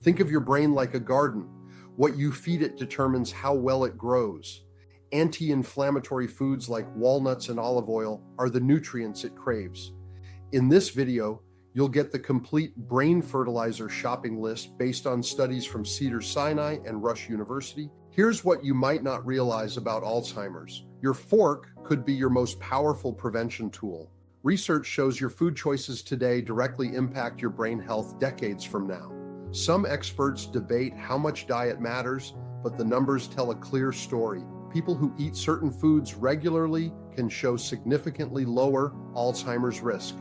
Think of your brain like a garden. What you feed it determines how well it grows. Anti-inflammatory foods like walnuts and olive oil are the nutrients it craves. In this video, you'll get the complete brain fertilizer shopping list based on studies from Cedars-Sinai and Rush University. Here's what you might not realize about Alzheimer's. Your fork could be your most powerful prevention tool. Research shows your food choices today directly impact your brain health decades from now. Some experts debate how much diet matters, but the numbers tell a clear story. People who eat certain foods regularly can show significantly lower Alzheimer's risk.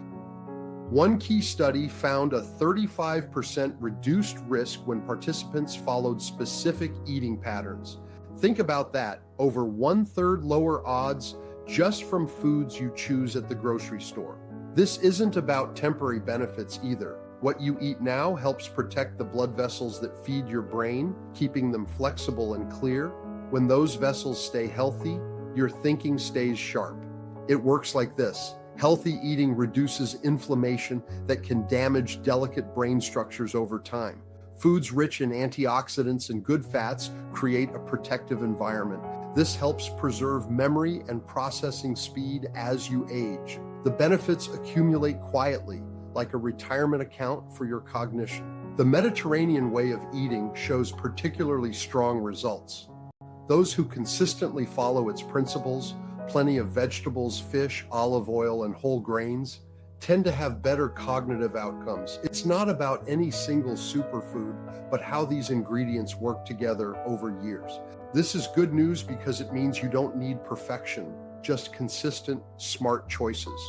One key study found a 35% reduced risk when participants followed specific eating patterns. Think about that, over 1/3 lower odds just from foods you choose at the grocery store. This isn't about temporary benefits either. What you eat now helps protect the blood vessels that feed your brain, keeping them flexible and clear. When those vessels stay healthy, your thinking stays sharp. It works like this. Healthy eating reduces inflammation that can damage delicate brain structures over time. Foods rich in antioxidants and good fats create a protective environment. This helps preserve memory and processing speed as you age. The benefits accumulate quietly, like a retirement account for your cognition. The Mediterranean way of eating shows particularly strong results. Those who consistently follow its principles, plenty of vegetables, fish, olive oil, and whole grains, tend to have better cognitive outcomes. It's not about any single superfood, but how these ingredients work together over years. This is good news because it means you don't need perfection, just consistent, smart choices.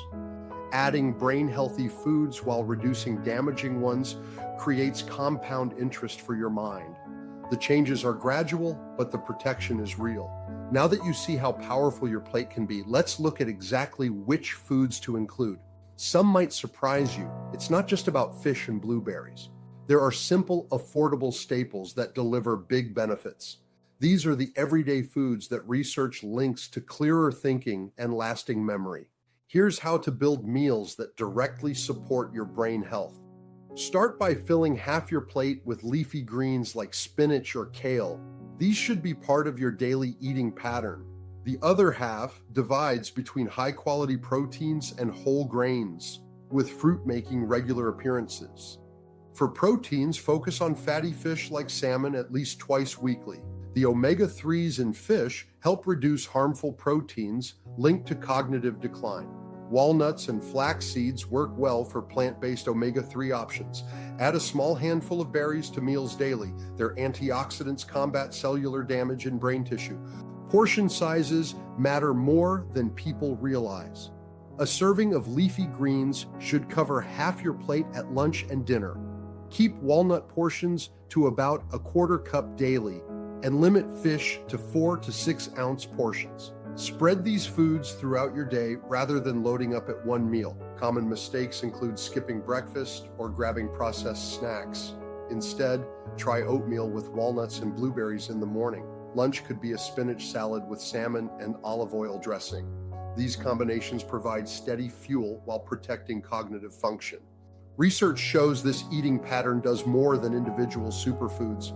Adding brain-healthy foods while reducing damaging ones creates compound interest for your mind. The changes are gradual, but the protection is real. Now that you see how powerful your plate can be, let's look at exactly which foods to include. Some might surprise you. It's not just about fish and blueberries. There are simple, affordable staples that deliver big benefits. These are the everyday foods that research links to clearer thinking and lasting memory. Here's how to build meals that directly support your brain health. Start by filling half your plate with leafy greens like spinach or kale. These should be part of your daily eating pattern. The other half divides between high-quality proteins and whole grains, with fruit making regular appearances. For proteins, focus on fatty fish like salmon at least twice weekly. The omega-3s in fish help reduce harmful proteins linked to cognitive decline. Walnuts and flax seeds work well for plant-based omega-3 options. Add a small handful of berries to meals daily. Their antioxidants combat cellular damage in brain tissue. Portion sizes matter more than people realize. A serving of leafy greens should cover half your plate at lunch and dinner. Keep walnut portions to about a quarter cup daily and limit fish to 4 to 6 ounce portions. Spread these foods throughout your day rather than loading up at one meal. Common mistakes include skipping breakfast or grabbing processed snacks. Instead, try oatmeal with walnuts and blueberries in the morning. Lunch could be a spinach salad with salmon and olive oil dressing. These combinations provide steady fuel while protecting cognitive function. Research shows this eating pattern does more than individual superfoods.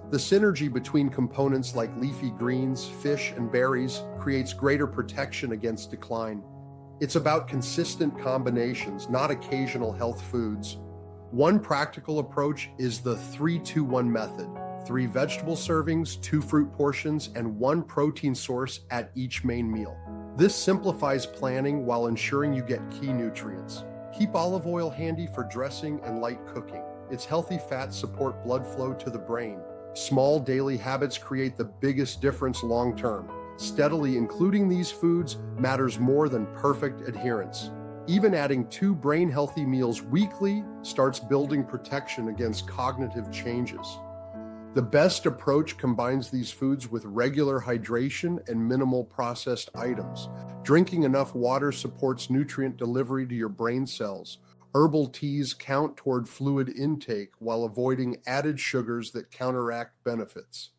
The synergy between components like leafy greens, fish, and berries creates greater protection against decline. It's about consistent combinations, not occasional health foods. One practical approach is the 3-2-1 method. 3 vegetable servings, 2 fruit portions, and 1 protein source at each main meal. This simplifies planning while ensuring you get key nutrients. Keep olive oil handy for dressing and light cooking. Its healthy fats support blood flow to the brain. Small daily habits create the biggest difference long term. Steadily including these foods matters more than perfect adherence. Even adding 2 brain-healthy meals weekly starts building protection against cognitive changes. The best approach combines these foods with regular hydration and minimal processed items. Drinking enough water supports nutrient delivery to your brain cells. Herbal teas count toward fluid intake while avoiding added sugars that counteract benefits.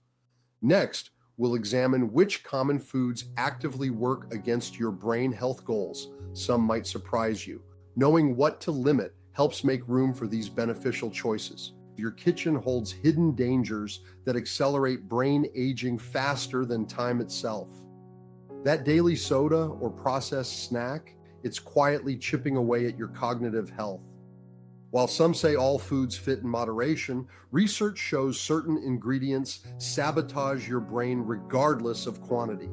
Next, we'll examine which common foods actively work against your brain health goals. Some might surprise you. Knowing what to limit helps make room for these beneficial choices. your kitchen holds hidden dangers that accelerate brain aging faster than time itself. That daily soda or processed snack, it's quietly chipping away at your cognitive health. While some say all foods fit in moderation, research shows certain ingredients sabotage your brain regardless of quantity.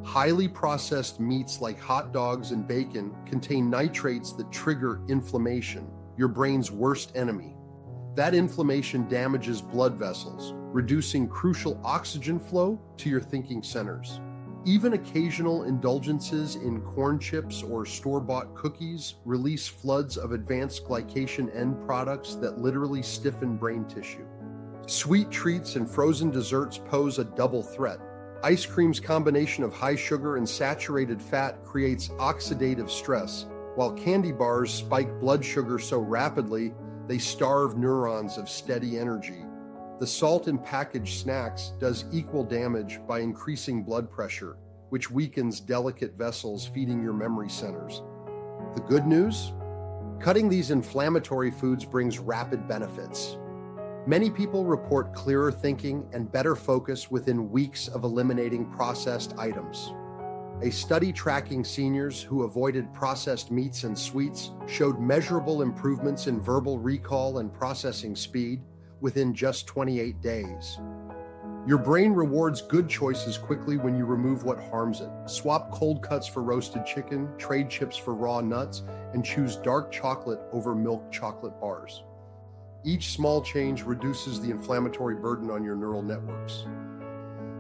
Highly processed meats like hot dogs and bacon contain nitrates that trigger inflammation, your brain's worst enemy. That inflammation damages blood vessels, reducing crucial oxygen flow to your thinking centers. Even occasional indulgences in corn chips or store-bought cookies release floods of advanced glycation end products that literally stiffen brain tissue. Sweet treats and frozen desserts pose a double threat. Ice cream's combination of high sugar and saturated fat creates oxidative stress, while candy bars spike blood sugar so rapidly they starve neurons of steady energy. The salt in packaged snacks does equal damage by increasing blood pressure, which weakens delicate vessels feeding your memory centers. The good news? Cutting these inflammatory foods brings rapid benefits. Many people report clearer thinking and better focus within weeks of eliminating processed items. A study tracking seniors who avoided processed meats and sweets showed measurable improvements in verbal recall and processing speed within just 28 days. Your brain rewards good choices quickly when you remove what harms it. Swap cold cuts for roasted chicken, trade chips for raw nuts, and choose dark chocolate over milk chocolate bars. Each small change reduces the inflammatory burden on your neural networks.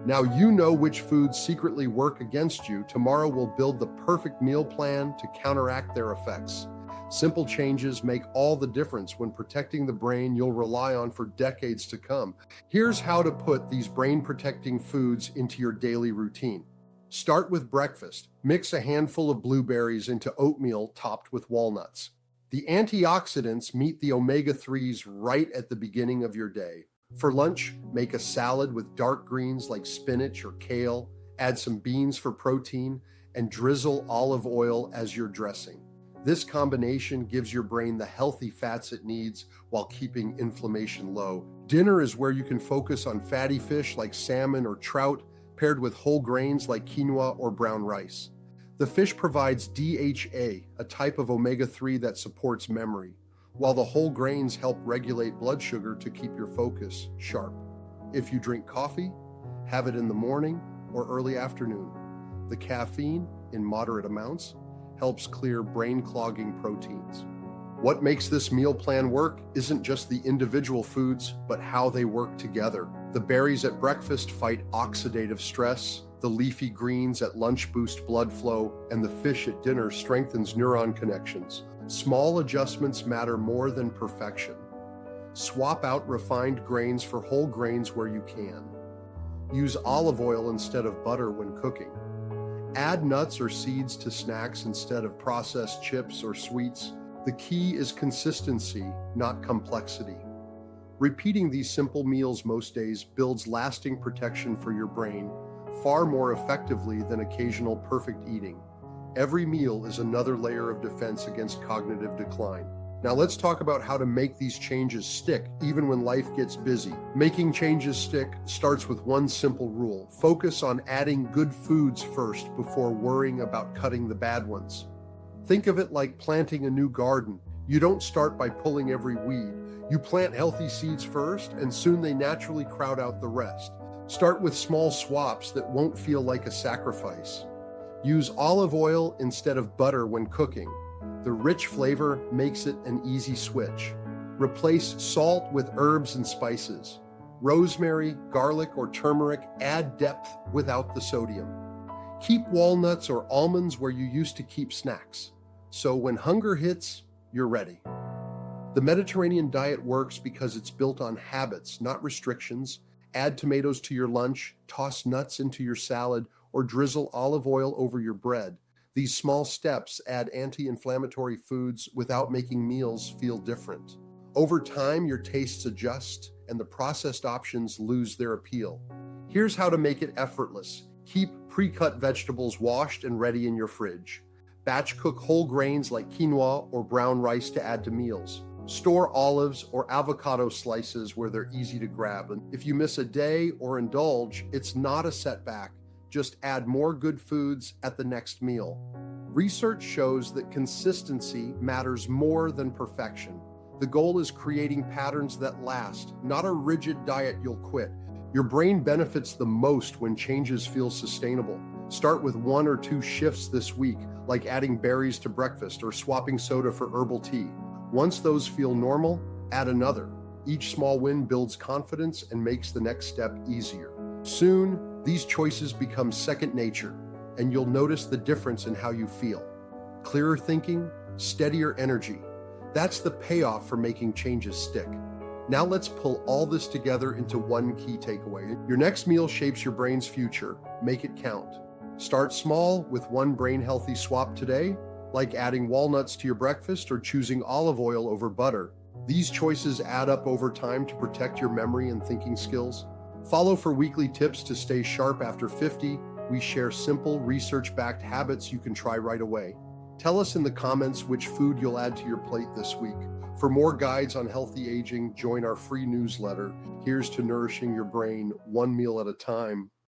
Now you know which foods secretly work against you. Tomorrow we'll build the perfect meal plan to counteract their effects. Simple changes make all the difference when protecting the brain you'll rely on for decades to come. Here's how to put these brain-protecting foods into your daily routine. Start with breakfast. Mix a handful of blueberries into oatmeal topped with walnuts. The antioxidants meet the omega-3s right at the beginning of your day. For lunch, make a salad with dark greens like spinach or kale, add some beans for protein, and drizzle olive oil as your dressing. This combination gives your brain the healthy fats it needs while keeping inflammation low. Dinner is where you can focus on fatty fish like salmon or trout, paired with whole grains like quinoa or brown rice. The fish provides DHA, a type of omega-3 that supports memory, while the whole grains help regulate blood sugar to keep your focus sharp. If you drink coffee, have it in the morning or early afternoon. The caffeine, in moderate amounts, helps clear brain-clogging proteins. What makes this meal plan work isn't just the individual foods, but how they work together. The berries at breakfast fight oxidative stress, the leafy greens at lunch boost blood flow, and the fish at dinner strengthens neuron connections. Small adjustments matter more than perfection. Swap out refined grains for whole grains where you can. Use olive oil instead of butter when cooking. Add nuts or seeds to snacks instead of processed chips or sweets. The key is consistency, not complexity. Repeating these simple meals most days builds lasting protection for your brain, far more effectively than occasional perfect eating. Every meal is another layer of defense against cognitive decline. Now let's talk about how to make these changes stick, even when life gets busy. Making changes stick starts with one simple rule. Focus on adding good foods first before worrying about cutting the bad ones. Think of it like planting a new garden. You don't start by pulling every weed. You plant healthy seeds first, and soon they naturally crowd out the rest. Start with small swaps that won't feel like a sacrifice. Use olive oil instead of butter when cooking. The rich flavor makes it an easy switch. Replace salt with herbs and spices. Rosemary, garlic, or turmeric add depth without the sodium. Keep walnuts or almonds where you used to keep snacks, so when hunger hits, you're ready. The Mediterranean diet works because it's built on habits, not restrictions. Add tomatoes to your lunch, toss nuts into your salad, or drizzle olive oil over your bread. These small steps add anti-inflammatory foods without making meals feel different. Over time, your tastes adjust and the processed options lose their appeal. Here's how to make it effortless. Keep pre-cut vegetables washed and ready in your fridge. Batch cook whole grains like quinoa or brown rice to add to meals. Store olives or avocado slices where they're easy to grab. And if you miss a day or indulge, it's not a setback. Just add more good foods at the next meal. Research shows that consistency matters more than perfection. The goal is creating patterns that last, not a rigid diet you'll quit. Your brain benefits the most when changes feel sustainable. Start with 1 or 2 shifts this week, like adding berries to breakfast or swapping soda for herbal tea. Once those feel normal, add another. Each small win builds confidence and makes the next step easier. Soon, these choices become second nature, and you'll notice the difference in how you feel. Clearer thinking, steadier energy. That's the payoff for making changes stick. Now let's pull all this together into one key takeaway. Your next meal shapes your brain's future. Make it count. Start small with one brain-healthy swap today, like adding walnuts to your breakfast or choosing olive oil over butter. These choices add up over time to protect your memory and thinking skills. Follow for weekly tips to stay sharp after 50. We share simple, research-backed habits you can try right away. Tell us in the comments which food you'll add to your plate this week. For more guides on healthy aging, join our free newsletter. Here's to nourishing your brain one meal at a time.